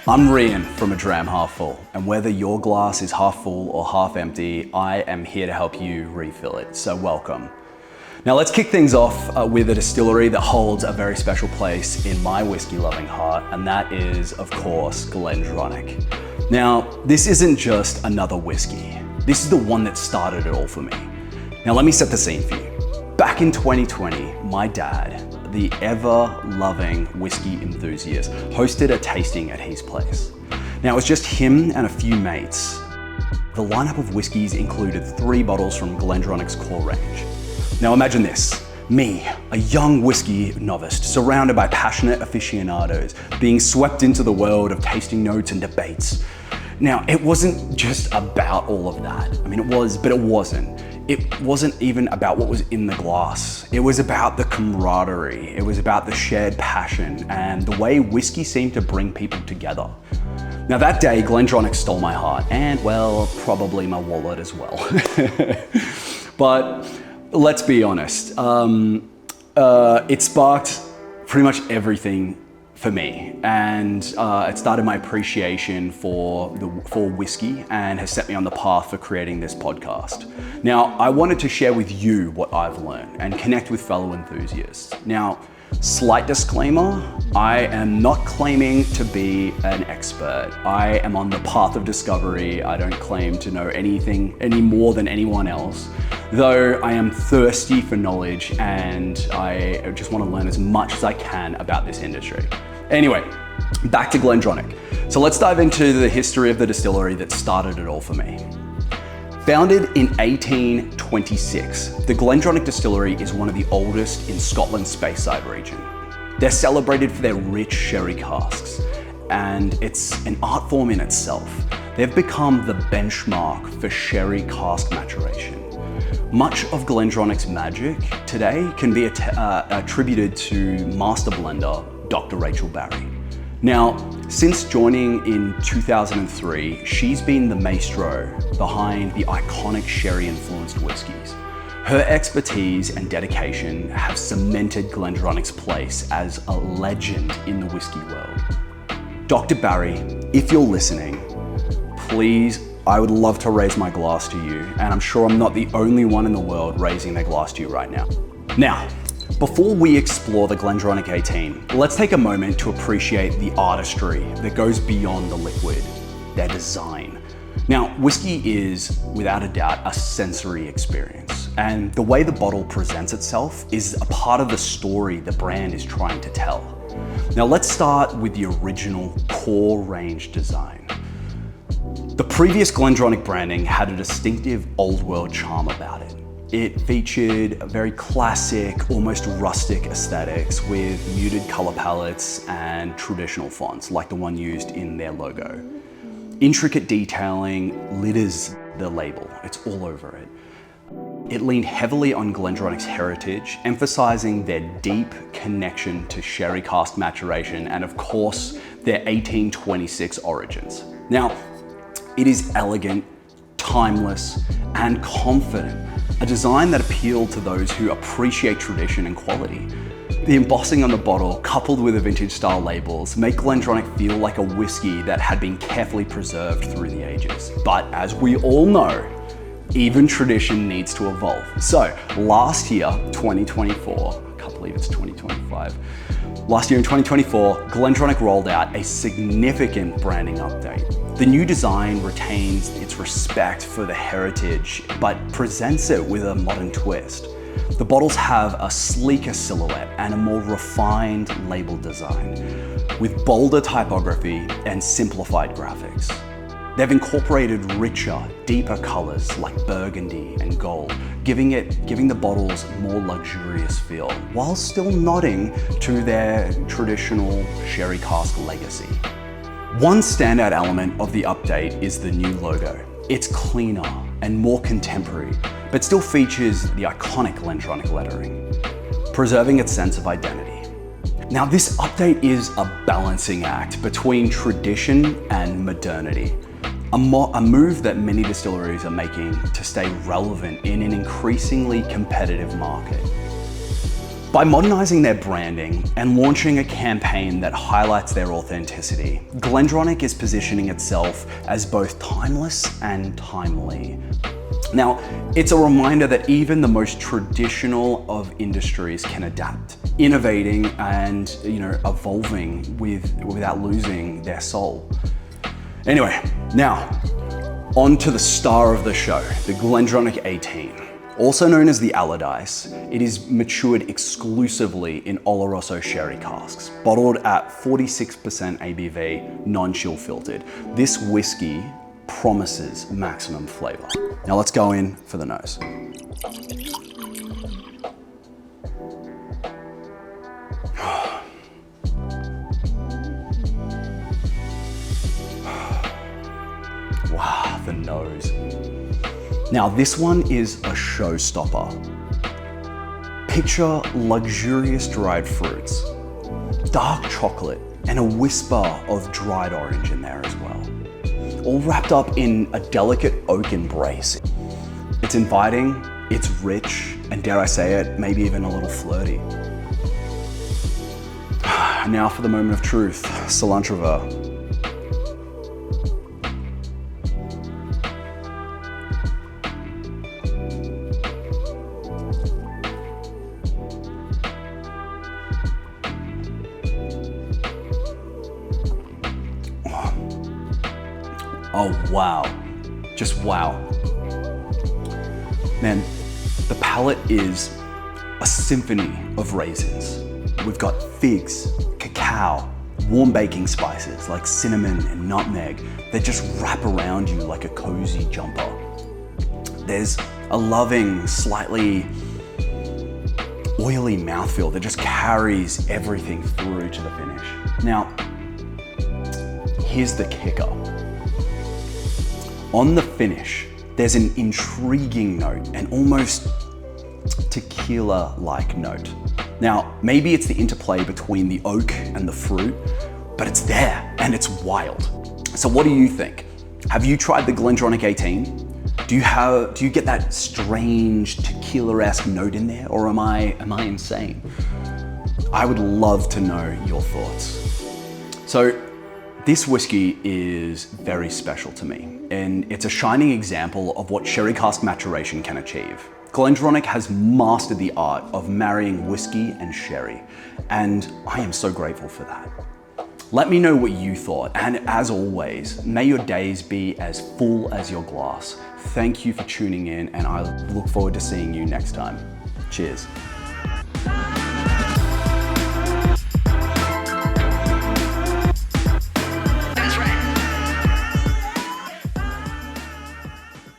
I'm Rian from A Dram Half Full, and whether your glass is half full or half empty, I am here to help you refill it, so welcome. Now let's kick things off with a distillery that holds a very special place in my whiskey-loving heart, and that is, of course, GlenDronach. Now, this isn't just another whiskey. This is the one that started it all for me. Now let me set the scene for you. Back in 2020, my dad, the ever-loving whiskey enthusiast, hosted a tasting at his place. Now it was just him and a few mates. The lineup of whiskeys included 3 bottles from GlenDronach's core range. Now imagine this, me, a young whiskey novice, surrounded by passionate aficionados, being swept into the world of tasting notes and debates. Now, it wasn't just about all of that. I mean, it was, but it wasn't. It wasn't even about what was in the glass. It was about the camaraderie. It was about the shared passion and the way whiskey seemed to bring people together. Now that day, GlenDronach stole my heart and, well, probably my wallet as well. But let's be honest, it sparked pretty much everything for me, and it started my appreciation for whiskey and has set me on the path for creating this podcast. Now, I wanted to share with you what I've learned and connect with fellow enthusiasts. Now, slight disclaimer, I am not claiming to be an expert. I am on the path of discovery. I don't claim to know anything any more than anyone else, though I am thirsty for knowledge and I just want to learn as much as I can about this industry. Anyway, back to GlenDronach. So let's dive into the history of the distillery that started it all for me. Founded in 1826, the GlenDronach distillery is one of the oldest in Scotland's Speyside region. They're celebrated for their rich sherry casks, and it's an art form in itself. They've become the benchmark for sherry cask maturation. Much of GlenDronach's magic today can be attributed to master blender Dr. Rachel Barrie. Now, since joining in 2003, she's been the maestro behind the iconic sherry-influenced whiskeys. Her expertise and dedication have cemented GlenDronach's place as a legend in the whiskey world. Dr. Barrie, if you're listening, please, I would love to raise my glass to you, and I'm sure I'm not the only one in the world raising their glass to you right now. Now, before we explore the GlenDronach 18, let's take a moment to appreciate the artistry that goes beyond the liquid, their design. Now, whiskey is, without a doubt, a sensory experience, and the way the bottle presents itself is a part of the story the brand is trying to tell. Now, let's start with the original core range design. The previous GlenDronach branding had a distinctive old world charm about it. It featured very classic, almost rustic aesthetics with muted color palettes and traditional fonts like the one used in their logo. Intricate detailing litters the label, it's all over it. It leaned heavily on GlenDronach's heritage, emphasizing their deep connection to sherry cask maturation and of course, their 1826 origins. Now, it is elegant, timeless, and confident. A design that appealed to those who appreciate tradition and quality. The embossing on the bottle, coupled with the vintage style labels, make GlenDronach feel like a whiskey that had been carefully preserved through the ages. But as we all know, even tradition needs to evolve. So last year, 2024, I can't believe it's 2025. Last year in 2024, GlenDronach rolled out a significant branding update. The new design retains its respect for the heritage, but presents it with a modern twist. The bottles have a sleeker silhouette and a more refined label design, with bolder typography and simplified graphics. They've incorporated richer, deeper colors like burgundy and gold, giving the bottles a more luxurious feel, while still nodding to their traditional sherry cask legacy. One standout element of the update is the new logo. It's cleaner and more contemporary, but still features the iconic GlenDronach lettering, preserving its sense of identity. Now, this update is a balancing act between tradition and modernity, a move that many distilleries are making to stay relevant in an increasingly competitive market. By modernizing their branding and launching a campaign that highlights their authenticity, GlenDronach is positioning itself as both timeless and timely. Now, it's a reminder that even the most traditional of industries can adapt, innovating and evolving without losing their soul. Anyway, now on to the star of the show, the GlenDronach 18. Also known as the Allardyce, it is matured exclusively in Oloroso sherry casks, bottled at 46% ABV, non-chill filtered. This whiskey promises maximum flavor. Now let's go in for the nose. Wow, the nose. Now this one is a showstopper. Picture luxurious dried fruits, dark chocolate, and a whisper of dried orange in there as well. All wrapped up in a delicate oak embrace. It's inviting, it's rich, and dare I say it, maybe even a little flirty. Now for the moment of truth, cilantro ver. Oh, wow. Just wow. Man, the palate is a symphony of raisins. We've got figs, cacao, warm baking spices like cinnamon and nutmeg that just wrap around you like a cozy jumper. There's a loving, slightly oily mouthfeel that just carries everything through to the finish. Now, here's the kicker. On the finish, there's an intriguing note, an almost tequila-like note. Now, maybe it's the interplay between the oak and the fruit, but it's there and it's wild. So what do you think? Have you tried the GlenDronach 18? Do you get that strange tequila-esque note in there, or am I insane? I would love to know your thoughts. So, this whiskey is very special to me, and it's a shining example of what sherry cask maturation can achieve. GlenDronach has mastered the art of marrying whiskey and sherry, and I am so grateful for that. Let me know what you thought, and as always, may your days be as full as your glass. Thank you for tuning in, and I look forward to seeing you next time. Cheers.